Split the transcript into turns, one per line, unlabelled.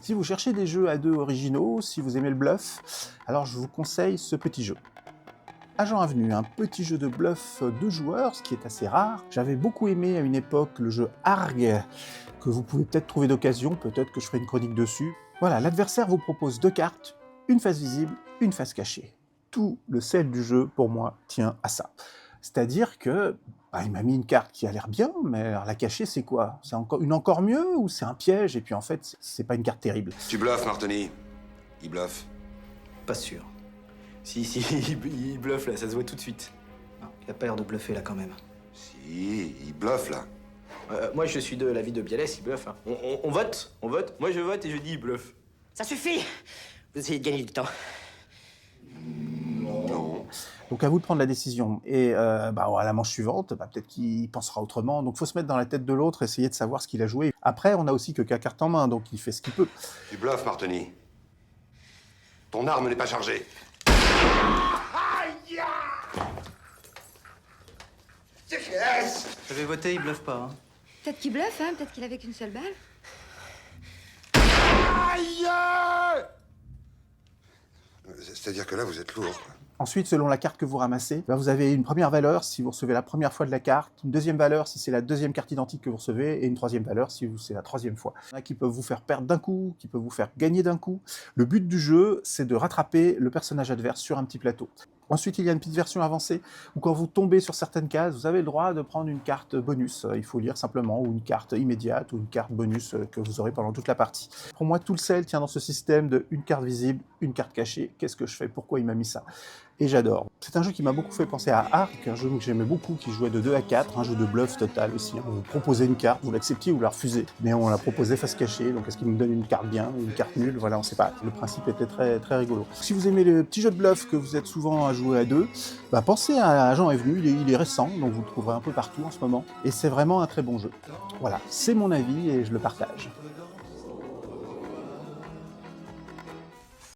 Si vous cherchez des jeux à deux originaux, si vous aimez le bluff, alors je vous conseille ce petit jeu. Agent Avenue, un petit jeu de bluff 2 joueurs, ce qui est assez rare. J'avais beaucoup aimé à une époque le jeu Arg, que vous pouvez peut-être trouver d'occasion, peut-être que je ferai une chronique dessus. Voilà, l'adversaire vous propose 2 cartes, une face visible, une face cachée. Tout le sel du jeu, pour moi, tient à ça. C'est-à-dire que, il m'a mis une carte qui a l'air bien, mais alors la cachée, c'est quoi? C'est encore mieux ou c'est un piège? Et puis en fait, c'est pas une carte terrible.
Tu bluffes, Martoni. Il bluffe.
Pas sûr. Si, il bluffe là, ça se voit tout de suite. Non, il a pas l'air de bluffer là quand même.
Si, il bluffe, là.
Moi je suis de l'avis de Bialès, il bluffe. Hein. On vote, on vote. Moi je vote et je dis il bluffe.
Ça suffit! Vous essayez de gagner du temps.
Non.
Donc à vous de prendre la décision. Et à la manche suivante, peut-être qu'il pensera autrement. Donc il faut se mettre dans la tête de l'autre, essayer de savoir ce qu'il a joué. Après, on a aussi que 4 cartes en main, donc il fait ce qu'il peut.
Tu bluffes, Martoni. Ton arme n'est pas chargée. Aïe! C'est qu'est-ce?
Je vais voter, il bluffe pas. Hein.
Peut-être qu'il bluffe, hein, peut-être qu'il avait qu'une seule balle.
Aïe! C'est-à-dire que là, vous êtes lourd, quoi.
Ensuite, selon la carte que vous ramassez, vous avez une première valeur si vous recevez la première fois de la carte, une deuxième valeur si c'est la deuxième carte identique que vous recevez, et une troisième valeur si c'est la troisième fois. Il y en a qui peuvent vous faire perdre d'un coup, qui peuvent vous faire gagner d'un coup. Le but du jeu, c'est de rattraper le personnage adverse sur un petit plateau. Ensuite, il y a une petite version avancée où quand vous tombez sur certaines cases, vous avez le droit de prendre une carte bonus. Il faut lire simplement, ou une carte immédiate, ou une carte bonus que vous aurez pendant toute la partie. Pour moi, tout le sel tient dans ce système de une carte visible, une carte cachée. Qu'est-ce que je fais? Pourquoi il m'a mis ça? Et j'adore. C'est un jeu qui m'a beaucoup fait penser à Ark, un jeu que j'aimais beaucoup, qui jouait de 2 à 4, un jeu de bluff total aussi. On vous proposait une carte, vous l'acceptiez ou vous la refusez, mais on la proposait face cachée, donc est-ce qu'il me donne une carte bien ou une carte nulle? Voilà, on sait pas. Le principe était très, très rigolo. Si vous aimez les petits jeux de bluff que vous êtes souvent à jouer à 2, pensez à Agent Avenue, il est récent, donc vous le trouverez un peu partout en ce moment, et c'est vraiment un très bon jeu. Voilà, c'est mon avis et je le partage.